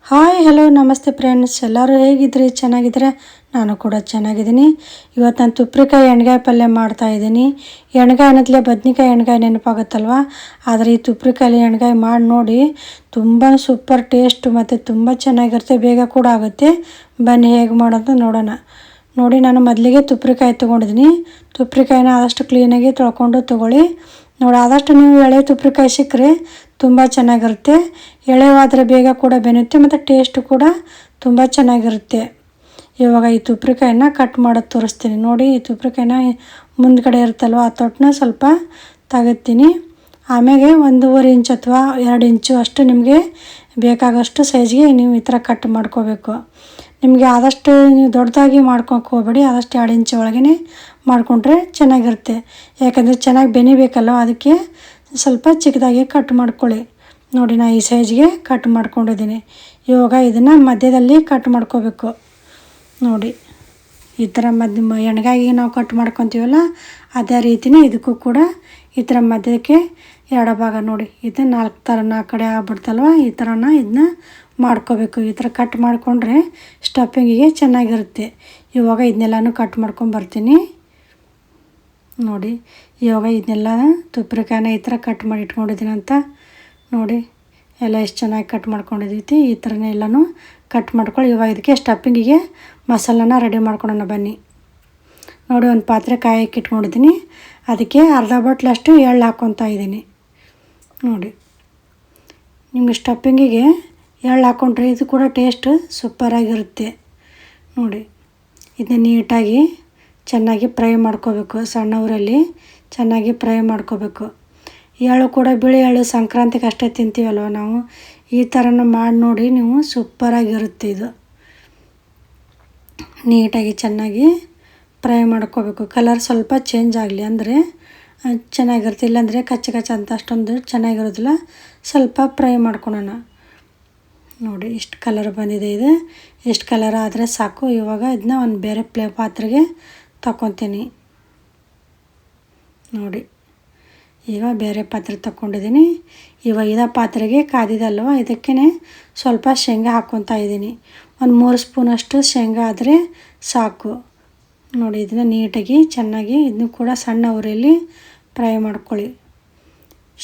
Hi hello ನಮಸ್ತೆ friends, ಎಲ್ಲರೂ ಹೇಗಿದ್ರಿ? ಚೆನ್ನಾಗಿದ್ರೆ ನಾನು ಕೂಡ ಚೆನ್ನಾಗಿದ್ದೀನಿ. ಇವತ್ತು ನಾನು ತುಪ್ರಿಕಾಯಿ ಎಣ್ಗಾಯಿ ಪಲ್ಯ ಮಾಡ್ತಾಯಿದ್ದೀನಿ. ಎಣ್ಗಾಯಿ ಅನ್ನತ್ಲೆ ಬದ್ನಿಕಾಯಿ ಎಣ್ಗಾಯಿ ನೆನಪಾಗುತ್ತಲ್ವ, ಆದರೆ ಈ ತುಪ್ರಿಕಾಯಿ ಎಣ್ಗಾಯಿ ಮಾಡಿ ನೋಡಿ, ತುಂಬ ಸೂಪರ್ ಟೇಸ್ಟ್ ಮತ್ತು ತುಂಬ ಚೆನ್ನಾಗಿರುತ್ತೆ, ಬೇಗ ಕೂಡ ಆಗುತ್ತೆ. ಬನ್ನಿ ಹೇಗೆ ಮಾಡೋದು ನೋಡೋಣ. ನೋಡಿ, ನಾನು ಮೊದಲಿಗೆ ತುಪ್ರಿಕಾಯಿ ತೊಗೊಂಡಿದ್ದೀನಿ. ತುಪ್ರಿಕಾಯಿನ ಆದಷ್ಟು ಕ್ಲೀನಾಗಿ ತೊಳ್ಕೊಂಡು ತೊಗೊಳ್ಳಿ. ನೋಡಿ, ಆದಷ್ಟು ನೀವು ಎಳೆ ತುಪ್ರಿಕಾಯಿ ಸಿಕ್ಕರೆ ತುಂಬ ಚೆನ್ನಾಗಿರುತ್ತೆ. ಎಳೆವಾದರೆ ಬೇಗ ಕೂಡ ಬೆನೆಯುತ್ತೆ ಮತ್ತು ಟೇಸ್ಟು ಕೂಡ ತುಂಬ ಚೆನ್ನಾಗಿರುತ್ತೆ. ಇವಾಗ ಈ ತುಪ್ರಿಕಾಯಿನ ಕಟ್ ಮಾಡೋದು ತೋರಿಸ್ತೀನಿ. ನೋಡಿ, ಈ ತುಪ್ರಿಕಾಯಿನ ಮುಂದ್ಗಡೆ ಇರುತ್ತಲ್ವ, ಆ ತೊಟ್ಟನ್ನ ಸ್ವಲ್ಪ ತೆಗಿತೀನಿ. ಆಮೇಲೆ 1.5 ಇಂಚ್ ಅಥವಾ 2 ಇಂಚು ಅಷ್ಟು ನಿಮಗೆ ಬೇಕಾಗೋಷ್ಟು ಸೈಜ್ಗೆ ನೀವು ಈ ಥರ ಕಟ್ ಮಾಡ್ಕೋಬೇಕು. ನಿಮಗೆ ಆದಷ್ಟು ನೀವು ದೊಡ್ಡದಾಗಿ ಮಾಡ್ಕೊಳಕ್ಕೆ ಹೋಗಬೇಡಿ, ಆದಷ್ಟು 2 ಇಂಚ್ ಒಳಗೇ ಮಾಡಿಕೊಂಡ್ರೆ ಚೆನ್ನಾಗಿರುತ್ತೆ. ಯಾಕಂದರೆ ಚೆನ್ನಾಗಿ ಬೆನಿಬೇಕಲ್ಲ, ಅದಕ್ಕೆ ಸ್ವಲ್ಪ ಚಿಕ್ಕದಾಗಿ ಕಟ್ ಮಾಡ್ಕೊಳ್ಳಿ. ನೋಡಿ, ನಾನು ಈ ಸೈಜ್ಗೆ ಕಟ್ ಮಾಡ್ಕೊಂಡಿದ್ದೀನಿ. ಇವಾಗ ಇದನ್ನು ಮಧ್ಯದಲ್ಲಿ ಕಟ್ ಮಾಡ್ಕೋಬೇಕು. ನೋಡಿ, ಈ ಥರ ಎಣ್ಗಾಯಿಗೆ ನಾವು ಕಟ್ ಮಾಡ್ಕೊತೀವಲ್ಲ, ಅದೇ ರೀತಿಯೇ ಇದಕ್ಕೂ ಕೂಡ ಈ ಥರ ಮಧ್ಯಕ್ಕೆ ಎಡಭಾಗ ನೋಡಿ, ಇದು 4 ಕಡೆ ಆಗ್ಬಿಡ್ತಲ್ವ, ಈ ಥರನ ಇದನ್ನ ಮಾಡ್ಕೋಬೇಕು. ಈ ಥರ ಕಟ್ ಮಾಡಿಕೊಂಡ್ರೆ ಸ್ಟಫಿಂಗಿಗೆ ಚೆನ್ನಾಗಿರುತ್ತೆ. ಇವಾಗ ಇದನ್ನೆಲ್ಲನೂ ಕಟ್ ಮಾಡ್ಕೊಂಬರ್ತೀನಿ. ನೋಡಿ, ಇವಾಗ ಇದನ್ನೆಲ್ಲ ತುಪ್ರಿಕಾಯಿನ ಈ ಥರ ಕಟ್ ಮಾಡಿ ಇಟ್ಕೊಂಡಿದ್ದೀನಿ ಅಂತ ನೋಡಿ, ಎಲ್ಲ ಎಷ್ಟು ಚೆನ್ನಾಗಿ ಕಟ್ ಮಾಡ್ಕೊಂಡಿದ್ದೈತಿ. ಈ ಥರನೇ ಎಲ್ಲನೂ ಕಟ್ ಮಾಡ್ಕೊಳ್ಳಿ. ಇವಾಗ ಇದಕ್ಕೆ ಸ್ಟಫಿಂಗಿಗೆ ಮಸಾಲನ ರೆಡಿ ಮಾಡ್ಕೊಳ್ಳೋಣ ಬನ್ನಿ. ನೋಡಿ, ಒಂದು ಪಾತ್ರೆ ಕಾಯಕ್ಕೆ ಇಟ್ಕೊಂಡಿದ್ದೀನಿ. ಅದಕ್ಕೆ ಅರ್ಧ ಬಟ್ಲಷ್ಟು ಎಳ್ಳು ಹಾಕ್ಕೊತಾ ಇದ್ದೀನಿ. ನೋಡಿ, ನಿಮಗೆ ಸ್ಟಫಿಂಗಿಗೆ ಎಳ್ಳು ಹಾಕ್ಕೊಂಡ್ರೆ ಇದು ಕೂಡ ಟೇಸ್ಟ್ ಸೂಪರಾಗಿರುತ್ತೆ. ನೋಡಿ, ಇದನ್ನ ನೀಟಾಗಿ ಚೆನ್ನಾಗಿ ಫ್ರೈ ಮಾಡ್ಕೋಬೇಕು. ಸಣ್ಣ ಊರಲ್ಲಿ ಚೆನ್ನಾಗಿ ಫ್ರೈ ಮಾಡ್ಕೋಬೇಕು. ಎಳ್ಳು ಕೂಡ ಬಿಳಿ ಎಳ್ಳು ಸಂಕ್ರಾಂತಿಗೆ ಅಷ್ಟೇ ತಿಂತೀವಲ್ವ ನಾವು. ಈ ಥರನ ಮಾಡಿ ನೋಡಿ ನೀವು, ಸೂಪರಾಗಿರುತ್ತೆ ಇದು. ನೀಟಾಗಿ ಚೆನ್ನಾಗಿ ಫ್ರೈ ಮಾಡ್ಕೋಬೇಕು. ಕಲರ್ ಸ್ವಲ್ಪ ಚೇಂಜ್ ಆಗಲಿ ಅಂದರೆ ಚೆನ್ನಾಗಿರುತ್ತೆ, ಇಲ್ಲಾಂದರೆ ಕಚ್ಚ ಅಂತ ಅಷ್ಟೊಂದು ಚೆನ್ನಾಗಿರೋದಿಲ್ಲ. ಸ್ವಲ್ಪ ಫ್ರೈ ಮಾಡ್ಕೊಳೋಣ. ನೋಡಿ, ಇಷ್ಟು ಕಲರ್ ಬಂದಿದೆ. ಇದು ಇಷ್ಟು ಕಲರ್ ಆದರೆ ಸಾಕು. ಇವಾಗ ಇದನ್ನ ಒಂದು ಬೇರೆ ಪಾತ್ರೆಗೆ ತಗೊತೀನಿ. ನೋಡಿ, ಈಗ ಬೇರೆ ಪಾತ್ರೆ ತಗೊಂಡಿದ್ದೀನಿ. ಇವಾಗ ಇದೇ ಪಾತ್ರೆಗೆ ಕಾದಿದಲ್ವ, ಇದಕ್ಕೇ ಸ್ವಲ್ಪ ಶೇಂಗಾ ಹಾಕ್ಕೊತಾ ಇದ್ದೀನಿ. ಒಂದು 3 ಸ್ಪೂನಷ್ಟು ಶೇಂಗಾ ಆದರೆ ಸಾಕು. ನೋಡಿ, ಇದನ್ನು ನೀಟಾಗಿ ಚೆನ್ನಾಗಿ ಇದನ್ನು ಕೂಡ ಸಣ್ಣ ಉರಿಯಲ್ಲಿ ಫ್ರೈ ಮಾಡ್ಕೊಳ್ಳಿ.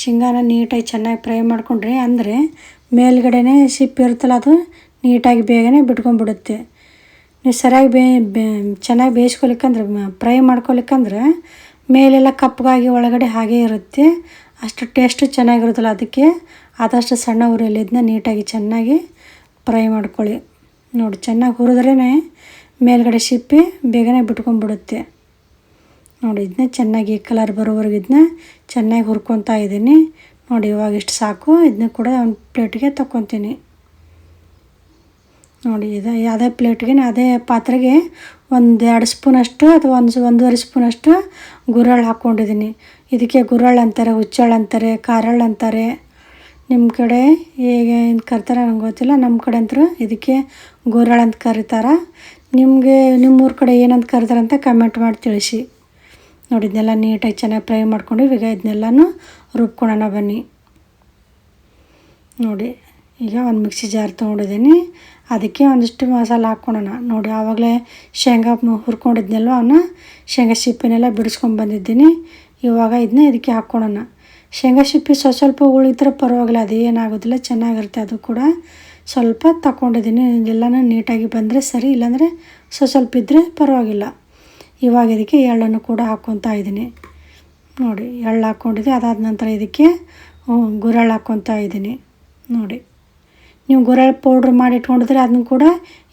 ಶೇಂಗಾನ ನೀಟಾಗಿ ಚೆನ್ನಾಗಿ ಫ್ರೈ ಮಾಡಿಕೊಂಡ್ರೆ ಅಂದರೆ ಮೇಲ್ಗಡೆನೇ ಸಿಪ್ಪೆ ಇರುತ್ತಲ್ಲ, ಅದು ನೀಟಾಗಿ ಬೇಗನೆ ಬಿಟ್ಕೊಂಡ್ಬಿಡುತ್ತೆ. ನೀವು ಸರಿಯಾಗಿ ಚೆನ್ನಾಗಿ ಬೇಯಿಸ್ಕೊಲಿಕ್ಕಂದ್ರೆ ಫ್ರೈ ಮಾಡ್ಕೊಲಿಕ್ಕಂದ್ರೆ ಮೇಲೆಲ್ಲ ಕಪ್ಪಗಾಗಿ ಒಳಗಡೆ ಹಾಗೇ ಇರುತ್ತೆ, ಅಷ್ಟು ಟೇಸ್ಟು ಚೆನ್ನಾಗಿರುತ್ತಲ್ಲ. ಅದಕ್ಕೆ ಆದಷ್ಟು ಸಣ್ಣ ಉರಿಯಲ್ಲಿ ಇದನ್ನ ನೀಟಾಗಿ ಚೆನ್ನಾಗಿ ಫ್ರೈ ಮಾಡ್ಕೊಳ್ಳಿ. ನೋಡಿ, ಚೆನ್ನಾಗಿ ಹುರಿದ್ರೇ ಮೇಲ್ಗಡೆ ಸಿಪ್ಪೆ ಬೇಗನೆ ಬಿಟ್ಕೊಂಡ್ಬಿಡುತ್ತೆ. ನೋಡಿ, ಇದನ್ನ ಚೆನ್ನಾಗಿ ಕಲರ್ ಬರೋವರೆಗೆ ಇದನ್ನ ಚೆನ್ನಾಗಿ ಹುರ್ಕೊತಾ ಇದ್ದೀನಿ. ನೋಡಿ, ಇವಾಗ ಇಷ್ಟು ಸಾಕು. ಇದನ್ನ ಕೂಡ ಒಂದು ಪ್ಲೇಟಿಗೆ ತಗೊತೀನಿ. ನೋಡಿ, ಇದು ಅದೇ ಪ್ಲೇಟ್ಗೆ ಅದೇ ಪಾತ್ರೆಗೆ 1-2 ಸ್ಪೂನಷ್ಟು ಅಥವಾ 1.5 ಸ್ಪೂನಷ್ಟು ಗುರೆಳ್ಳು ಹಾಕ್ಕೊಂಡಿದ್ದೀನಿ. ಇದಕ್ಕೆ ಗುರೆಳ್ಳು ಅಂತಾರೆ, ಹುಚ್ಚೆಳ್ಳು ಅಂತಾರೆ, ಕಾರೆಳ್ಳು ಅಂತಾರೆ. ನಿಮ್ಮ ಕಡೆ ಹೇಗೆ ಕರಿತಾರೆ ನಂಗೆ ಗೊತ್ತಿಲ್ಲ. ನಮ್ಮ ಕಡೆ ಅಂತೂ ಇದಕ್ಕೆ ಗುರೆಳ್ಳು ಅಂತ ಕರೀತಾರೆ. ನಿಮಗೆ ನಿಮ್ಮೂರ ಕಡೆ ಏನಂತ ಕರೀತಾರೆ ಅಂತ ಕಮೆಂಟ್ ಮಾಡಿ ತಿಳಿಸಿ. ನೋಡಿ, ಇದನ್ನೆಲ್ಲ ನೀಟಾಗಿ ಚೆನ್ನಾಗಿ ಫ್ರೈ ಮಾಡ್ಕೊಂಡು ಈಗ ಇದನ್ನೆಲ್ಲನೂ ರುಬ್ಕೊಳ್ಳೋಣ ಬನ್ನಿ. ನೋಡಿ, ಈಗ ಒಂದು ಮಿಕ್ಸಿ ಜಾರ್ ತೊಗೊಂಡಿದ್ದೀನಿ. ಅದಕ್ಕೆ ಒಂದಿಷ್ಟು ಮಸಾಲೆ ಹಾಕ್ಕೊಳ್ಳೋಣ. ನೋಡಿ, ಆವಾಗಲೇ ಶೇಂಗಾ ಹುರ್ಕೊಂಡಿದ್ನಲ್ವ, ಅವನ್ನ ಶೇಂಗಾ ಸಿಪ್ಪೆನೆಲ್ಲ ಬಿಡಿಸ್ಕೊಂಡು ಬಂದಿದ್ದೀನಿ. ಇವಾಗ ಇದನ್ನ ಇದಕ್ಕೆ ಹಾಕ್ಕೊಳ್ಳೋಣ. ಶೇಂಗಾ ಸಿಪ್ಪೆ ಸ್ವಲ್ಪ ಉಳಿದ್ರೆ ಪರವಾಗಿಲ್ಲ, ಅದು ಏನಾಗೋದಿಲ್ಲ, ಚೆನ್ನಾಗಿರುತ್ತೆ. ಅದು ಕೂಡ ಸ್ವಲ್ಪ ತಗೊಂಡಿದ್ದೀನಿ. ಎಲ್ಲನೂ ನೀಟಾಗಿ ಬಂದರೆ ಸರಿ, ಇಲ್ಲಾಂದರೆ ಸ್ವಲ್ಪ ಇದ್ದರೆ ಪರವಾಗಿಲ್ಲ. ಇವಾಗ ಇದಕ್ಕೆ ಎಳ್ಳನ್ನು ಕೂಡ ಹಾಕ್ಕೊತಾ ಇದ್ದೀನಿ. ನೋಡಿ, ಎಳ್ಳು ಹಾಕ್ಕೊಂಡಿದ್ದೆ. ಅದಾದ ನಂತರ ಇದಕ್ಕೆ ಗುರೆಳ್ಳು ಹಾಕ್ಕೊತಾ ಇದ್ದೀನಿ. ನೋಡಿ, ನೀವು ಗುರೆಳ್ಳು ಪೌಡ್ರ್ ಮಾಡಿ ಇಟ್ಕೊಂಡಿದ್ರೆ ಅದನ್ನು ಕೂಡ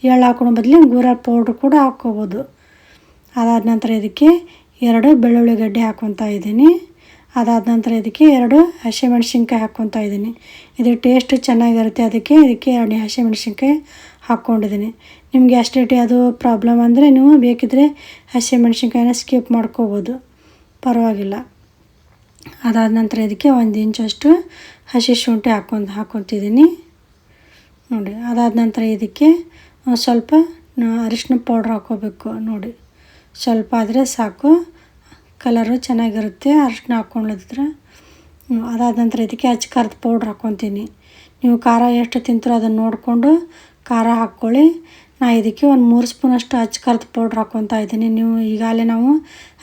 ಎಳ್ಳು ಹಾಕ್ಕೊಳೋ ಬದಲು ಗುರೆಳ್ಳು ಪೌಡ್ರ್ ಕೂಡ ಹಾಕ್ಕೋಬೋದು. ಅದಾದ ನಂತರ ಇದಕ್ಕೆ 2 ಬೆಳ್ಳುಳ್ಳಿ ಗಡ್ಡೆ ಹಾಕ್ಕೊತಾ ಇದ್ದೀನಿ. ಅದಾದ ನಂತರ ಇದಕ್ಕೆ 2 ಹಸಿಮೆಣ್ಸಿನ್ಕಾಯಿ ಹಾಕ್ಕೊತಾ ಇದ್ದೀನಿ. ಇದು ಟೇಸ್ಟ್ ಚೆನ್ನಾಗಿರುತ್ತೆ, ಅದಕ್ಕೆ ಇದಕ್ಕೆ 2 ಹಸಿಮೆಣ್ಸಿನ್ಕಾಯಿ ಹಾಕ್ಕೊಂಡಿದ್ದೀನಿ. ನಿಮಗೆ ಅಸಿಡಿಟಿ ಅದು ಪ್ರಾಬ್ಲಮ್ ಅಂದರೆ ನೀವು ಬೇಕಿದ್ದರೆ ಹಸಿಮೆಣ್ಸಿನ್ಕಾಯಿನ ಸ್ಕಿಪ್ ಮಾಡ್ಕೋಬೋದು, ಪರವಾಗಿಲ್ಲ. ಅದಾದ ನಂತರ ಇದಕ್ಕೆ 1 ಇಂಚಷ್ಟು ಹಸಿ ಶುಂಠಿ ಹಾಕ್ಕೊತಿದ್ದೀನಿ. ನೋಡಿ, ಅದಾದ ನಂತರ ಇದಕ್ಕೆ ಸ್ವಲ್ಪ ಅರಿಶಿನ ಪೌಡ್ರ್ ಹಾಕ್ಕೋಬೇಕು. ನೋಡಿ, ಸ್ವಲ್ಪ ಆದರೆ ಸಾಕು, ಕಲರು ಚೆನ್ನಾಗಿರುತ್ತೆ ಅರಿಶಿನ ಹಾಕ್ಕೊಂಡಿದ್ರೆ. ಅದಾದ ನಂತರ ಇದಕ್ಕೆ ಖಾರದ ಪೌಡ್ರ್ ಹಾಕ್ಕೊತೀನಿ. ನೀವು ಖಾರ ಎಷ್ಟು ತಿಂತೀರೋ ಅದನ್ನು ನೋಡಿಕೊಂಡು ಖಾರ ಹಾಕ್ಕೊಳ್ಳಿ. ನಾನು ಇದಕ್ಕೆ ಒಂದು 3 ಸ್ಪೂನಷ್ಟು ಅಚ್ಚ ಖಾರದ ಪೌಡ್ರ್ ಹಾಕ್ಕೊತಾ ಇದ್ದೀನಿ. ನೀವು ಈಗಾಗಲೇ ನಾವು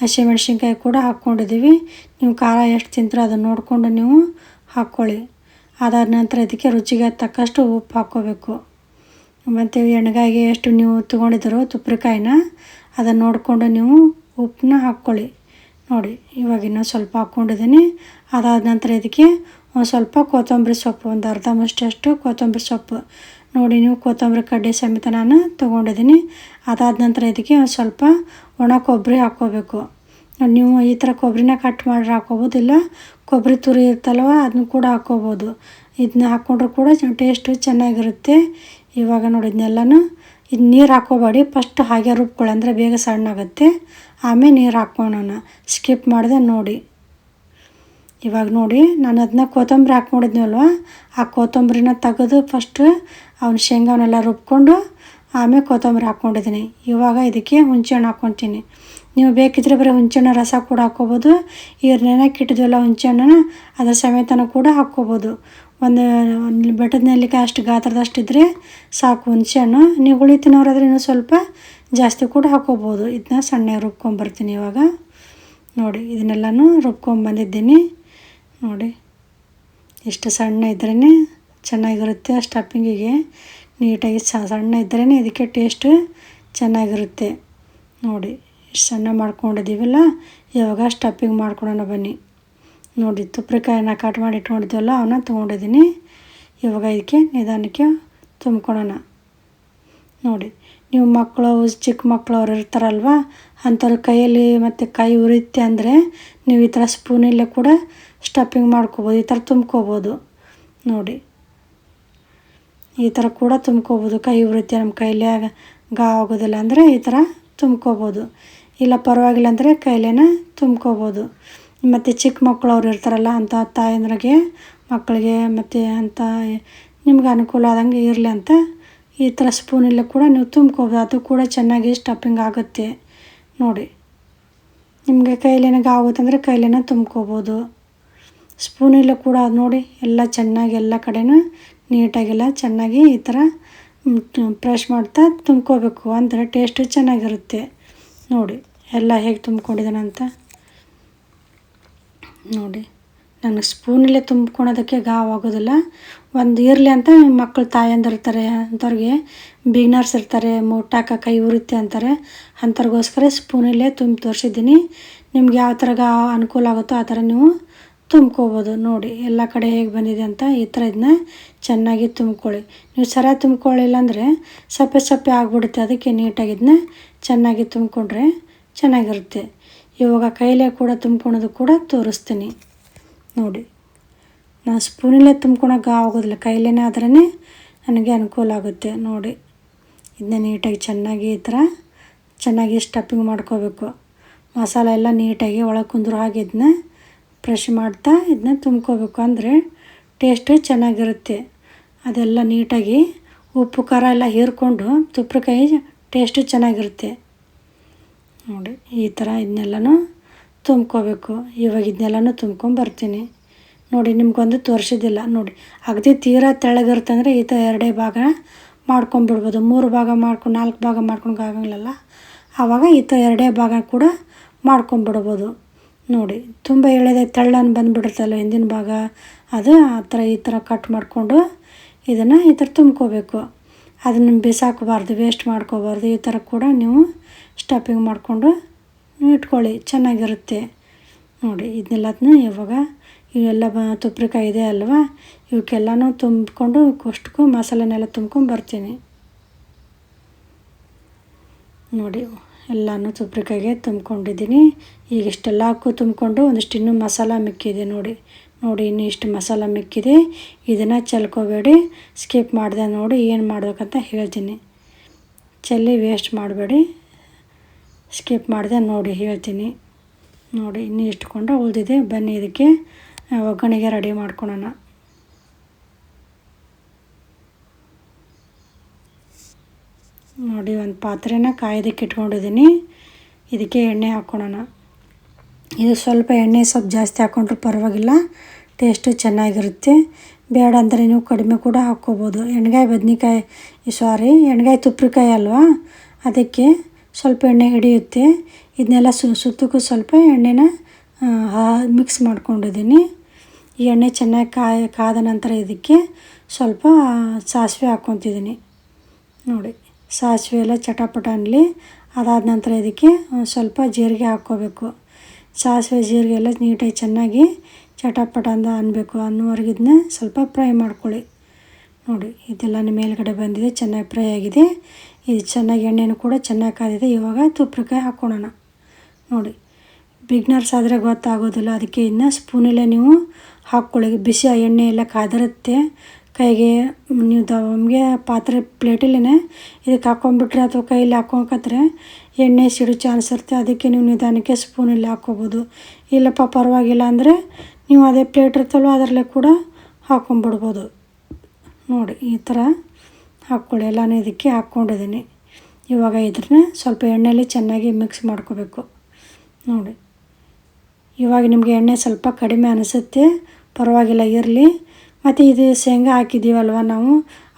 ಹಸಿಮೆಣ್ಸಿನ್ಕಾಯಿ ಕೂಡ ಹಾಕ್ಕೊಂಡಿದ್ದೀವಿ. ನೀವು ಖಾರ ಎಷ್ಟು ತಿಂತೀರೋ ಅದನ್ನು ನೋಡಿಕೊಂಡು ನೀವು ಹಾಕ್ಕೊಳ್ಳಿ. ಅದಾದ ನಂತರ ಇದಕ್ಕೆ ರುಚಿಗೆ ತಕ್ಕಷ್ಟು ಉಪ್ಪು ಹಾಕ್ಕೋಬೇಕು. ಮತ್ತು ಎಣ್ಗಾಯಿಗೆ ಎಷ್ಟು ನೀವು ತೊಗೊಂಡಿದ್ದೀರೋ ತುಪ್ರಿಕಾಯಿನ ಅದನ್ನು ನೋಡಿಕೊಂಡು ನೀವು ಉಪ್ಪನ್ನ ಹಾಕ್ಕೊಳ್ಳಿ. ನೋಡಿ ಇವಾಗ ಇನ್ನೂ ಸ್ವಲ್ಪ ಹಾಕ್ಕೊಂಡಿದ್ದೀನಿ. ಅದಾದ ನಂತರ ಇದಕ್ಕೆ ಒಂದು ಸ್ವಲ್ಪ ಕೊತ್ತಂಬರಿ ಸೊಪ್ಪು, ಒಂದು ಅರ್ಧ ಮುಷ್ಟಿಯಷ್ಟು ಕೊತ್ತಂಬರಿ ಸೊಪ್ಪು ನೋಡಿ, ನೀವು ಕೊತ್ತಂಬರಿ ಕಡ್ಡಿ ಸಮೇತ ನಾನು ತೊಗೊಂಡಿದ್ದೀನಿ. ಅದಾದ ನಂತರ ಇದಕ್ಕೆ ಒಂದು ಸ್ವಲ್ಪ ಒಣ ಕೊಬ್ಬರಿ ಹಾಕ್ಕೋಬೇಕು. ನೀವು ಈ ಥರ ಕೊಬ್ಬರಿನ ಕಟ್ ಮಾಡಿ ಹಾಕ್ಕೋಬೋದು, ಇಲ್ಲ ಕೊಬ್ಬರಿ ತುರಿ ಇರ್ತಲ್ವ ಅದನ್ನು ಕೂಡ ಹಾಕ್ಕೋಬೋದು. ಇದನ್ನ ಹಾಕ್ಕೊಂಡ್ರೂ ಕೂಡ ಟೇಸ್ಟು ಚೆನ್ನಾಗಿರುತ್ತೆ. ಇವಾಗ ನೋಡಿ ಇದನ್ನೆಲ್ಲನೂ ಇದು ನೀರು ಹಾಕ್ಕೋಬೇಡಿ, ಫಸ್ಟ್ ಹಾಗೆ ರುಬ್ಕೊಳ್ಳಿ, ಅಂದರೆ ಬೇಗ ಸಣ್ಣಾಗುತ್ತೆ. ಆಮೇಲೆ ನೀರು ಹಾಕ್ಕೊಳ್ಳೋಣ, ಸ್ಕಿಪ್ ಮಾಡಿದೆ ನೋಡಿ. ಇವಾಗ ನೋಡಿ ನಾನು ಅದನ್ನ ಕೊತ್ತಂಬರಿ ಹಾಕ್ಕೊಂಡಿದ್ನಲ್ವ, ಆ ಕೊತ್ತಂಬರಿನ ತೆಗೆದು ಫಸ್ಟು ಅವ್ನ ಶೇಂಗಾವನ್ನೆಲ್ಲ ರುಬ್ಕೊಂಡು ಆಮೇಲೆ ಕೊತ್ತಂಬರಿ ಹಾಕ್ಕೊಂಡಿದ್ದೀನಿ. ಇವಾಗ ಇದಕ್ಕೆ ಹುಣಸೆಹಣ್ಣು ಹಾಕ್ಕೊತೀನಿ. ನೀವು ಬೇಕಿದ್ದರೆ ಬರೀ ಹುಣಸೆಹಣ್ಣು ರಸ ಕೂಡ ಹಾಕ್ಕೋಬೋದು. ಈ ನೆನೆಕ್ಕೆ ಇಟ್ಟಿದ್ವಲ್ಲ ಹುಣಸೆಹಣ್ಣನ್ನ ಅದರ ಸಮೇತನೂ ಕೂಡ ಹಾಕ್ಕೋಬೋದು. ಒಂದು ಬೆಟ್ಟದ ನೆಲ್ಲಿಕಾಯಿ ಅಷ್ಟು ಗಾತ್ರದಷ್ಟಿದ್ರೆ ಸಾಕು ಹುಣಸೆಹಣ್ಣು. ನೀವು ಹುಳಿ ತಿನ್ನೋರಾದ್ರೆ ಇನ್ನೂ ಸ್ವಲ್ಪ ಜಾಸ್ತಿ ಕೂಡ ಹಾಕ್ಕೋಬೋದು. ಇದನ್ನ ಸಣ್ಣ ರುಬ್ಕೊಂಬರ್ತೀನಿ. ಇವಾಗ ನೋಡಿ ಇದನ್ನೆಲ್ಲನೂ ರುಬ್ಕೊಂಬಂದಿದ್ದೀನಿ. ನೋಡಿ ಇಷ್ಟು ಸಣ್ಣ ಇದ್ರೇ ಚೆನ್ನಾಗಿರುತ್ತೆ. ಸ್ಟಫಿಂಗಿಗೆ ನೀಟಾಗಿ ಸಣ್ಣ ಇದ್ರೇ ಇದಕ್ಕೆ ಟೇಸ್ಟು ಚೆನ್ನಾಗಿರುತ್ತೆ. ನೋಡಿ ಇಷ್ಟು ಸಣ್ಣ ಮಾಡ್ಕೊಂಡಿದ್ದೀವಲ್ಲ, ಇವಾಗ ಸ್ಟಫಿಂಗ್ ಮಾಡ್ಕೊಳ್ಳೋಣ ಬನ್ನಿ. ನೋಡಿ ತುಪ್ರಿಕಾಯಿನ ಕಟ್ ಮಾಡಿ ಇಟ್ಕೊಂಡಿದ್ದೀವಲ್ಲ ಅವನ್ನ ತೊಗೊಂಡಿದ್ದೀನಿ. ಇವಾಗ ಇದಕ್ಕೆ ನಿಧಾನಕ್ಕೆ ತುಂಬ್ಕೊಳ್ಳೋಣ. ನೋಡಿ ನೀವು ಮಕ್ಕಳು ಚಿಕ್ಕ ಮಕ್ಕಳು ಅವ್ರು ಇರ್ತಾರಲ್ವ, ಅಂಥವ್ರ ಕೈಯಲ್ಲಿ ಮತ್ತು ಕೈ ಉರಿಯುತ್ತೆ ಅಂದರೆ ನೀವು ಈ ಥರ ಸ್ಪೂನಲ್ಲೇ ಕೂಡ ಸ್ಟಫಿಂಗ್ ಮಾಡ್ಕೋಬೋದು, ಈ ಥರ ತುಂಬ್ಕೋಬೋದು. ನೋಡಿ ಈ ಥರ ಕೂಡ ತುಂಬ್ಕೋಬೋದು. ಕೈ ಉರಿಯುತ್ತೆ, ನಮ್ಮ ಕೈಲೇ ಆಗೋದಿಲ್ಲ ಅಂದರೆ ಈ ಥರ ತುಂಬ್ಕೋಬೋದು. ಇಲ್ಲ ಪರವಾಗಿಲ್ಲ ಅಂದರೆ ಕೈಲೇನ ತುಂಬ್ಕೋಬೋದು. ಮತ್ತು ಚಿಕ್ಕ ಮಕ್ಕಳು ಅವ್ರು ಇರ್ತಾರಲ್ಲ, ಅಂಥ ತಾಯಂದ್ರಿಗೆ ಮಕ್ಕಳಿಗೆ ಮತ್ತು ಅಂಥ ನಿಮ್ಗೆ ಅನುಕೂಲ ಆದಂಗೆ ಇರಲಿ ಅಂತ ಈ ಥರ ಸ್ಪೂನಲ್ಲೇ ಕೂಡ ನೀವು ತುಂಬ್ಕೋಬೋದು. ಅದು ಕೂಡ ಚೆನ್ನಾಗಿ ಸ್ಟಫಿಂಗ್ ಆಗುತ್ತೆ. ನೋಡಿ ನಿಮಗೆ ಕೈಲೇನಾಗ ಆಗುತ್ತಂದರೆ ಕೈಲೇನ ತುಂಬ್ಕೋಬೋದು. ಸ್ಪೂನಲ್ಲೇ ಕೂಡ ನೋಡಿ ಎಲ್ಲ ಚೆನ್ನಾಗಿ ಎಲ್ಲ ಕಡೆನೂ ನೀಟಾಗೆಲ್ಲ ಚೆನ್ನಾಗಿ ಈ ಥರ ಪ್ರೆಶ್ ಮಾಡ್ತಾ ತುಂಬ್ಕೋಬೇಕು, ಅಂದರೆ ಟೇಸ್ಟು ಚೆನ್ನಾಗಿರುತ್ತೆ. ನೋಡಿ ಎಲ್ಲ ಹೇಗೆ ತುಂಬ್ಕೊಂಡಿದ್ದಾನೆ ಅಂತ ನೋಡಿ. ನನಗೆ ಸ್ಪೂನಲ್ಲೇ ತುಂಬ್ಕೊಳೋದಕ್ಕೆ ಆಗೋದಿಲ್ಲ. ಒಂದು ಇರಲಿ ಅಂತ ಮಕ್ಕಳು ತಾಯಂದಿರು ಇರ್ತಾರೆ, ಅಂಥವ್ರಿಗೆ ಬಿಗ್ನರ್ಸ್ ಇರ್ತಾರೆ, ಮುಟ್ಟಾಕ ಕೈ ಉರಿಯುತ್ತೆ ಅಂತಾರೆ, ಅಂಥವ್ರಿಗೋಸ್ಕರ ಸ್ಪೂನಲ್ಲೇ ತುಂಬಿ ತೋರಿಸಿದ್ದೀನಿ. ನಿಮ್ಗೆ ಯಾವ ಥರ ಅನುಕೂಲ ಆಗುತ್ತೋ ಆ ಥರ ನೀವು ತುಂಬ್ಕೋಬೋದು. ನೋಡಿ ಎಲ್ಲ ಕಡೆ ಹೇಗೆ ಬಂದಿದೆ ಅಂತ ಈ ಥರ ಇದನ್ನ ಚೆನ್ನಾಗಿ ತುಂಬ್ಕೊಳ್ಳಿ. ನೀವು ಸರಿಯಾಗಿ ತುಂಬ್ಕೊಳ್ಳಿಲ್ಲ ಅಂದರೆ ಸಪ್ಪೆ ಸಪ್ಪೆ ಆಗಿಬಿಡುತ್ತೆ. ಅದಕ್ಕೆ ನೀಟಾಗಿ ಇದನ್ನ ಚೆನ್ನಾಗಿ ತುಂಬ್ಕೊಂಡ್ರೆ ಚೆನ್ನಾಗಿರುತ್ತೆ. ಇವಾಗ ಕೈಲೇ ಕೂಡ ತುಂಬ್ಕೊಳೋದು ಕೂಡ ತೋರಿಸ್ತೀನಿ. ನೋಡಿ ನಾನು ಸ್ಪೂನಲ್ಲೇ ತುಂಬ್ಕೊಳಕ್ಕೆ ಆಗೋದಿಲ್ಲ, ಕೈಲೇ ಆದ್ರೇ ನನಗೆ ಅನುಕೂಲ ಆಗುತ್ತೆ. ನೋಡಿ ಇದನ್ನ ನೀಟಾಗಿ ಚೆನ್ನಾಗಿ ಈ ಥರ ಚೆನ್ನಾಗಿ ಸ್ಟಫಿಂಗ್ ಮಾಡ್ಕೋಬೇಕು. ಮಸಾಲೆ ಎಲ್ಲ ನೀಟಾಗಿ ಒಳಗೆ ಕುಂದ್ರು ಹಾಗೆ ಇದನ್ನ ಫ್ರೆಶ್ ಮಾಡ್ತಾ ಇದನ್ನ ತುಂಬ್ಕೋಬೇಕು, ಅಂದರೆ ಟೇಸ್ಟು ಚೆನ್ನಾಗಿರುತ್ತೆ. ಅದೆಲ್ಲ ನೀಟಾಗಿ ಉಪ್ಪು ಖಾರ ಎಲ್ಲ ಹೀರ್ಕೊಂಡು ತುಪ್ರಿಕಾಯಿ ಟೇಸ್ಟು ಚೆನ್ನಾಗಿರುತ್ತೆ. ನೋಡಿ ಈ ಥರ ಇದನ್ನೆಲ್ಲನೂ ತುಂಬ್ಕೋಬೇಕು. ಇವಾಗ ಇದನ್ನೆಲ್ಲನೂ ತುಂಬ್ಕೊಂಬರ್ತೀನಿ. ನೋಡಿ ನಿಮ್ಗೊಂದು ತೋರಿಸಿದ್ದಿಲ್ಲ. ನೋಡಿ ಅಗದಿ ತೀರಾ ತೆಳ್ಳಗಿರ್ತಂದರೆ ಈ ಥರ 2 ಭಾಗ ಮಾಡ್ಕೊಂಬಿಡ್ಬೋದು. 3 ಭಾಗ ಮಾಡ್ಕೊಂಡು 4 ಭಾಗ ಮಾಡ್ಕೊಂಡು ಆಗಂಗಿಲ್ಲಲ್ಲ, ಆವಾಗ ಈ ಥರ 2 ಭಾಗ ಕೂಡ ಮಾಡ್ಕೊಂಬಿಡ್ಬೋದು. ನೋಡಿ ತುಂಬ ಎಳೆದ ತೆಳ್ಳನ್ನು ಬಂದುಬಿಡುತ್ತಲ್ಲ ಹಿಂದಿನ ಭಾಗ, ಅದು ಆ ಥರ ಈ ಥರ ಕಟ್ ಮಾಡಿಕೊಂಡು ಇದನ್ನು ಈ ಥರ ತುಂಬ್ಕೋಬೇಕು. ಅದನ್ನು ಬಿಸಾಕಬಾರ್ದು, ವೇಸ್ಟ್ ಮಾಡ್ಕೋಬಾರ್ದು. ಈ ಥರ ಕೂಡ ನೀವು ಸ್ಟಫಿಂಗ್ ಮಾಡಿಕೊಂಡು ಇಟ್ಕೊಳ್ಳಿ, ಚೆನ್ನಾಗಿರುತ್ತೆ. ನೋಡಿ ಇದನ್ನೆಲ್ಲದನ್ನ ಇವಾಗ ಇವೆಲ್ಲ ತುಪ್ರಿಕಾಯಿ ಇದೆ ಅಲ್ವಾ, ಇವಕ್ಕೆಲ್ಲನೂ ತುಂಬಿಕೊಂಡು ಅಷ್ಟಕ್ಕೂ ಮಸಾಲೆನೆಲ್ಲ ತುಂಬ್ಕೊಂಡು ಬರ್ತೀನಿ. ನೋಡಿ ಎಲ್ಲನೂ ತುಪ್ರಿಕಾಯಿಗೆ ತುಂಬ್ಕೊಂಡಿದ್ದೀನಿ. ಈಗ ಇಷ್ಟೆಲ್ಲ ತುಂಬಿಕೊಂಡು ಒಂದಿಷ್ಟು ಇನ್ನೂ ಮಸಾಲ ಮಿಕ್ಕಿದೆ. ನೋಡಿ ಇನ್ನೂ ಇಷ್ಟು ಮಸಾಲ ಮಿಕ್ಕಿದೆ. ಇದನ್ನು ಚೆಲ್ಕೋಬೇಡಿ, ಸ್ಕಿಪ್ ಮಾಡಿದೆ. ನೋಡಿ ಏನು ಮಾಡ್ಬೇಕಂತ ಹೇಳ್ತೀನಿ. ಚೆಲ್ಲಿ ವೇಸ್ಟ್ ಮಾಡಬೇಡಿ, ಸ್ಕಿಪ್ ಮಾಡಿದೆ ನೋಡಿ ಹೇಳ್ತೀನಿ. ನೋಡಿ ಇನ್ನೂ ಇಷ್ಟುಕೊಂಡು ಉಳಿದಿದೆ. ಬನ್ನಿ ಇದಕ್ಕೆ ಒಗ್ಗರಣೆಗೆ ರೆಡಿ ಮಾಡ್ಕೊಳ್ಳೋಣ. ನೋಡಿ ಒಂದು ಪಾತ್ರೆನ ಕಾಯೋದಕ್ಕೆ ಇಟ್ಕೊಂಡಿದ್ದೀನಿ. ಇದಕ್ಕೆ ಎಣ್ಣೆ ಹಾಕ್ಕೊಳ್ಳೋಣ. ಇದು ಸ್ವಲ್ಪ ಎಣ್ಣೆ ಸ್ವಲ್ಪ ಜಾಸ್ತಿ ಹಾಕ್ಕೊಂಡ್ರೂ ಪರವಾಗಿಲ್ಲ, ಟೇಸ್ಟು ಚೆನ್ನಾಗಿರುತ್ತೆ. ಬೇಡ ಅಂದರೆ ನೀವು ಕಡಿಮೆ ಕೂಡ ಹಾಕ್ಕೋಬೋದು. ಎಣ್ಗಾಯಿ ಬದ್ನಿಕಾಯಿ ಎಣ್ಗಾಯಿ ತುಪ್ರಿಕಾಯಿ ಅಲ್ವಾ, ಅದಕ್ಕೆ ಸ್ವಲ್ಪ ಎಣ್ಣೆ ಹಿಡಿಯುತ್ತೆ. ಇದನ್ನೆಲ್ಲ ಸುತ್ತಕ್ಕೂ ಸ್ವಲ್ಪ ಎಣ್ಣೆನ ಮಿಕ್ಸ್ ಮಾಡ್ಕೊಂಡಿದ್ದೀನಿ. ಈ ಎಣ್ಣೆ ಚೆನ್ನಾಗಿ ಕಾದ ನಂತರ ಇದಕ್ಕೆ ಸ್ವಲ್ಪ ಸಾಸಿವೆ ಹಾಕ್ಕೊತಿದ್ದೀನಿ. ನೋಡಿ, ಸಾಸಿವೆ ಎಲ್ಲ ಚಟಪಟ ಅನ್ನಲಿ. ಅದಾದ ನಂತರ ಇದಕ್ಕೆ ಸ್ವಲ್ಪ ಜೀರಿಗೆ ಹಾಕ್ಕೋಬೇಕು. ಸಾಸಿವೆ ಜೀರಿಗೆ ಎಲ್ಲ ನೀಟಾಗಿ ಚೆನ್ನಾಗಿ ಚಟಪಟ ಅನ್ನಬೇಕು. ಅನ್ನೋವರೆಗೆ ಇದನ್ನ ಸ್ವಲ್ಪ ಫ್ರೈ ಮಾಡ್ಕೊಳ್ಳಿ. ನೋಡಿ, ಇದೆಲ್ಲ ಮೇಲ್ಗಡೆ ಬಂದಿದೆ, ಚೆನ್ನಾಗಿ ಫ್ರೈ ಆಗಿದೆ. ಇದು ಚೆನ್ನಾಗಿ ಎಣ್ಣೆನೂ ಕೂಡ ಚೆನ್ನಾಗಿ ಕಾದಿದೆ. ಇವಾಗ ತುಪ್ರಿಕಾಯಿ ಹಾಕ್ಕೊಳ್ಳೋಣ. ನೋಡಿ, ಬಿಗ್ನರ್ಸ್ ಆದರೆ ಗೊತ್ತಾಗೋದಿಲ್ಲ, ಅದಕ್ಕೆ ಇದನ್ನ ಸ್ಪೂನಲ್ಲೇ ನೀವು ಹಾಕ್ಕೊಳ್ಳಿ. ಬಿಸಿ ಎಣ್ಣೆ ಎಲ್ಲ ಕಾದಿರುತ್ತೆ ಕೈಗೆ. ನೀವು ನಮಗೆ ಪಾತ್ರೆ ಪ್ಲೇಟಲ್ಲೇ ಇದಕ್ಕೆ ಹಾಕ್ಕೊಂಡ್ಬಿಟ್ರೆ ಅಥವಾ ಕೈಯಲ್ಲಿ ಹಾಕ್ಕೊಂಡ್ರೆ ಎಣ್ಣೆ ಸಿಡೋ ಚಾನ್ಸ್ ಇರುತ್ತೆ. ಅದಕ್ಕೆ ನೀವು ನಿಧಾನಕ್ಕೆ ಸ್ಪೂನಲ್ಲಿ ಹಾಕ್ಕೋಬೋದು. ಇಲ್ಲಪ್ಪ ಪರವಾಗಿಲ್ಲ ಅಂದರೆ ನೀವು ಅದೇ ಪ್ಲೇಟ್ ಇರ್ತಲ್ವ ಅದರಲ್ಲೇ ಕೂಡ ಹಾಕ್ಕೊಂಬಿಡ್ಬೋದು. ನೋಡಿ, ಈ ಥರ ಹಾಕ್ಕೊಳ್ಳಿ. ಎಲ್ಲನೂ ಇದಕ್ಕೆ ಹಾಕ್ಕೊಂಡಿದ್ದೀನಿ. ಇವಾಗ ಇದನ್ನ ಸ್ವಲ್ಪ ಎಣ್ಣೆಯಲ್ಲಿ ಚೆನ್ನಾಗಿ ಮಿಕ್ಸ್ ಮಾಡ್ಕೋಬೇಕು. ನೋಡಿ, ಇವಾಗ ನಿಮಗೆ ಎಣ್ಣೆ ಸ್ವಲ್ಪ ಕಡಿಮೆ ಅನಿಸುತ್ತೆ, ಪರವಾಗಿಲ್ಲ, ಇರಲಿ. ಮತ್ತು ಇದು ಶೇಂಗಾ ಹಾಕಿದ್ದೀವಲ್ವ ನಾವು,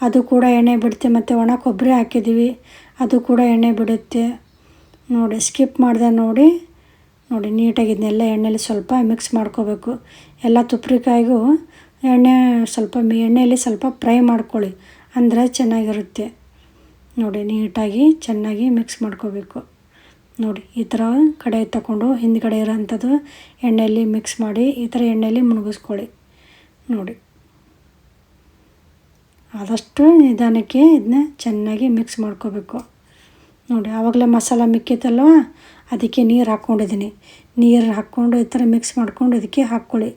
ಅದು ಕೂಡ ಎಣ್ಣೆ ಬಿಡುತ್ತೆ. ಮತ್ತು ಒಣ ಕೊಬ್ಬರಿ ಹಾಕಿದ್ದೀವಿ, ಅದು ಕೂಡ ಎಣ್ಣೆ ಬಿಡುತ್ತೆ. ನೋಡಿ, ಸ್ಕಿಪ್ ಮಾಡಿದೆ ನೋಡಿ. ನೀಟಾಗಿ ಇದನ್ನೆಲ್ಲ ಎಣ್ಣೆಯಲ್ಲಿ ಸ್ವಲ್ಪ ಮಿಕ್ಸ್ ಮಾಡ್ಕೋಬೇಕು. ಎಲ್ಲ ತುಪ್ರಿಕಾಯಿಗೂ ಎಣ್ಣೆಯಲ್ಲಿ ಸ್ವಲ್ಪ ಫ್ರೈ ಮಾಡ್ಕೊಳ್ಳಿ, ಅಂದರೆ ಚೆನ್ನಾಗಿರುತ್ತೆ. ನೋಡಿ, ನೀಟಾಗಿ ಚೆನ್ನಾಗಿ ಮಿಕ್ಸ್ ಮಾಡ್ಕೋಬೇಕು. ನೋಡಿ, ಈ ಥರ ಕಡೆ ತಗೊಂಡು ಹಿಂದ್ಗಡೆ ಇರೋಂಥದ್ದು ಎಣ್ಣೆಯಲ್ಲಿ ಮಿಕ್ಸ್ ಮಾಡಿ ಈ ಥರ ಎಣ್ಣೆಯಲ್ಲಿ ಮುಳುಗಿಸ್ಕೊಳ್ಳಿ. ನೋಡಿ, ಆದಷ್ಟು ನಿಧಾನಕ್ಕೆ ಇದನ್ನ ಚೆನ್ನಾಗಿ ಮಿಕ್ಸ್ ಮಾಡ್ಕೋಬೇಕು. ನೋಡಿ, ಆವಾಗಲೇ ಮಸಾಲ ಮಿಕ್ಕಿತ್ತಲ್ವ, ಅದಕ್ಕೆ ನೀರು ಹಾಕ್ಕೊಂಡಿದ್ದೀನಿ. ನೀರು ಹಾಕ್ಕೊಂಡು ಈ ಥರ ಮಿಕ್ಸ್ ಮಾಡ್ಕೊಂಡು ಇದಕ್ಕೆ ಹಾಕ್ಕೊಳ್ಳಿ.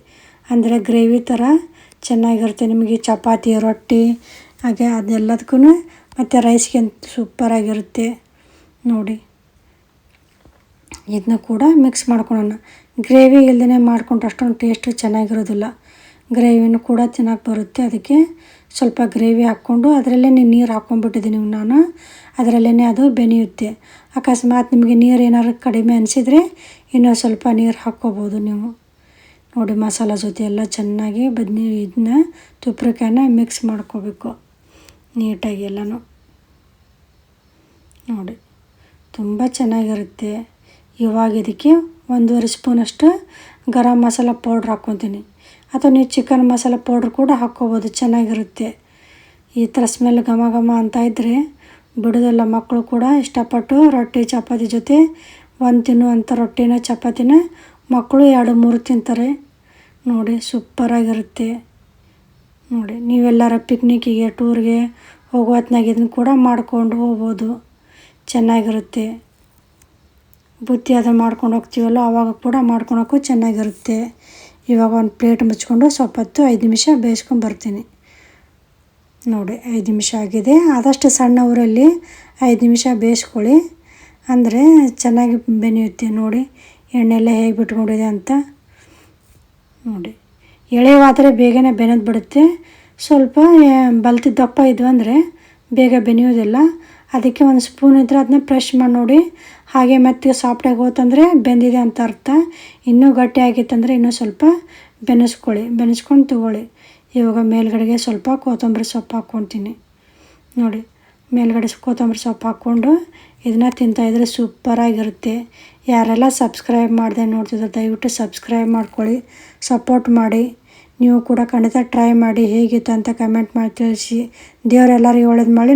ಅಂದರೆ ಗ್ರೇವಿ ಥರ ಚೆನ್ನಾಗಿರುತ್ತೆ. ನಿಮಗೆ ಚಪಾತಿ, ರೊಟ್ಟಿ ಹಾಗೆ ಅದೆಲ್ಲದಕ್ಕೂ ಮತ್ತು ರೈಸ್ಗೆ ಸೂಪರಾಗಿರುತ್ತೆ. ನೋಡಿ, ಇದನ್ನ ಕೂಡ ಮಿಕ್ಸ್ ಮಾಡ್ಕೊಳ್ಳೋಣ. ಗ್ರೇವಿ ಇಲ್ಲದೇ ಮಾಡ್ಕೊಂಡ್ರೆ ಅಷ್ಟೊಂದು ಟೇಸ್ಟ್ ಚೆನ್ನಾಗಿರೋದಿಲ್ಲ. ಗ್ರೇವಿನೂ ಕೂಡ ಚೆನ್ನಾಗಿ ಬರುತ್ತೆ. ಅದಕ್ಕೆ ಸ್ವಲ್ಪ ಗ್ರೇವಿ ಹಾಕ್ಕೊಂಡು ಅದರಲ್ಲೇ ನೀರು ಹಾಕ್ಕೊಂಡ್ಬಿಟ್ಟಿದ್ದೀನಿ ನಾನು. ಅದರಲ್ಲೇ ಅದು ಬೆನೆಯುತ್ತೆ. ಅಕಸ್ಮಾತ್ ನಿಮಗೆ ನೀರು ಏನಾದ್ರು ಕಡಿಮೆ ಅನಿಸಿದರೆ ಇನ್ನೂ ಸ್ವಲ್ಪ ನೀರು ಹಾಕ್ಕೋಬೋದು ನೀವು. ನೋಡಿ, ಮಸಾಲ ಜೊತೆ ಎಲ್ಲ ಚೆನ್ನಾಗಿ ಇದನ್ನ ತುಪ್ರಿಕಾಯಿನ ಮಿಕ್ಸ್ ಮಾಡ್ಕೋಬೇಕು ನೀಟಾಗಿ ಎಲ್ಲನೂ. ನೋಡಿ, ತುಂಬ ಚೆನ್ನಾಗಿರುತ್ತೆ. ಇವಾಗ ಇದಕ್ಕೆ 1.5 ಸ್ಪೂನಷ್ಟು ಗರಂ ಮಸಾಲ ಪೌಡ್ರ್ ಹಾಕ್ಕೊತೀನಿ. ಅಥವಾ ನೀವು ಚಿಕನ್ ಮಸಾಲ ಪೌಡ್ರ್ ಕೂಡ ಹಾಕ್ಕೋಬೋದು, ಚೆನ್ನಾಗಿರುತ್ತೆ. ಈ ಥರ ಸ್ಮೆಲ್ ಘಮ ಘಮ ಅಂತ ಇದ್ದರೆ ಬಿಡೋದಿಲ್ಲ. ಮಕ್ಕಳು ಕೂಡ ಇಷ್ಟಪಟ್ಟು ರೊಟ್ಟಿ ಚಪಾತಿ ಜೊತೆ ತಿನ್ನುವಂಥ ರೊಟ್ಟಿನ ಚಪಾತಿನ ಮಕ್ಕಳು 2-3 ತಿಂತಾರೆ. ನೋಡಿ, ಸೂಪರಾಗಿರುತ್ತೆ. ನೋಡಿ, ನೀವೆಲ್ಲರ ಪಿಕ್ನಿಕ್ಕಿಗೆ ಟೂರ್ಗೆ ಹೋಗೋ ಹೊತ್ನಾಗ ಇದನ್ನು ಕೂಡ ಮಾಡ್ಕೊಂಡು ಹೋಗ್ಬೋದು, ಚೆನ್ನಾಗಿರುತ್ತೆ. ಬುತ್ತಿ ಅದು ಮಾಡ್ಕೊಂಡು ಹೋಗ್ತೀವಲ್ಲ ಆವಾಗ ಕೂಡ ಮಾಡ್ಕೊಳಕ್ಕೂ ಚೆನ್ನಾಗಿರುತ್ತೆ. ಇವಾಗ ಒಂದು ಪ್ಲೇಟ್ ಮುಚ್ಕೊಂಡು ಸ್ವಲ್ಪ ಹೊತ್ತು 5 ನಿಮಿಷ ಬೇಯಿಸ್ಕೊಂಡು ಬರ್ತೀನಿ. ನೋಡಿ, 5 ನಿಮಿಷ ಆಗಿದೆ. ಆದಷ್ಟು ಸಣ್ಣ ಊರಲ್ಲಿ 5 ನಿಮಿಷ ಬೇಯಿಸ್ಕೊಳ್ಳಿ, ಅಂದರೆ ಚೆನ್ನಾಗಿ ಬೆನೆಯುತ್ತೆ. ನೋಡಿ, ಎಣ್ಣೆಲ್ಲ ಹೇಗೆ ಬಿಟ್ಕೊಂಡಿದೆ ಅಂತ. ನೋಡಿ, ಎಳೆವಾದರೆ ಬೇಗನೆ ಬೆನೆದು ಬಿಡುತ್ತೆ. ಸ್ವಲ್ಪ ಬಲ್ತಿದ್ದ ದಪ್ಪ ಇದ್ವು ಅಂದರೆ ಬೇಗ ಬೆನೆಯೋದಿಲ್ಲ. ಅದಕ್ಕೆ ಒಂದು ಸ್ಪೂನ್ ಇದ್ದರೆ ಅದನ್ನ ಪ್ರೆಶ್ ಮಾಡಿ ನೋಡಿ. ಹಾಗೆ ಮತ್ತೆ ಸಾಫ್ಟಾಗಿ ಹೋತಂದರೆ ಬೆಂದಿದೆ ಅಂತ ಅರ್ಥ. ಇನ್ನೂ ಗಟ್ಟಿ ಆಗಿತ್ತಂದರೆ ಇನ್ನೂ ಸ್ವಲ್ಪ ಬೆನೆಸ್ಕೊಂಡು ತೊಗೊಳ್ಳಿ. ಇವಾಗ ಮೇಲ್ಗಡೆಗೆ ಸ್ವಲ್ಪ ಕೊತ್ತಂಬರಿ ಸೊಪ್ಪು ಹಾಕ್ಕೊತೀನಿ. ನೋಡಿ, ಮೇಲ್ಗಡೆ ಕೊತ್ತಂಬರಿ ಸೊಪ್ಪು ಹಾಕ್ಕೊಂಡು ಇದನ್ನು ತಿಂತಾಯಿದ್ರೆ ಸೂಪರಾಗಿರುತ್ತೆ. ಯಾರೆಲ್ಲ ಸಬ್ಸ್ಕ್ರೈಬ್ ಮಾಡದೆ ನೋಡ್ತಿದ್ರು ದಯವಿಟ್ಟು ಸಬ್ಸ್ಕ್ರೈಬ್ ಮಾಡ್ಕೊಳ್ಳಿ, ಸಪೋರ್ಟ್ ಮಾಡಿ. ನೀವು ಕೂಡ ಖಂಡಿತ ಟ್ರೈ ಮಾಡಿ, ಹೇಗಿತ್ತು ಅಂತ ಕಮೆಂಟ್ ಮಾಡಿ ತಿಳಿಸಿ. ದೇವರೆಲ್ಲರಿಗೂ ಒಳ್ಳೇದು ಮಾಡಿ.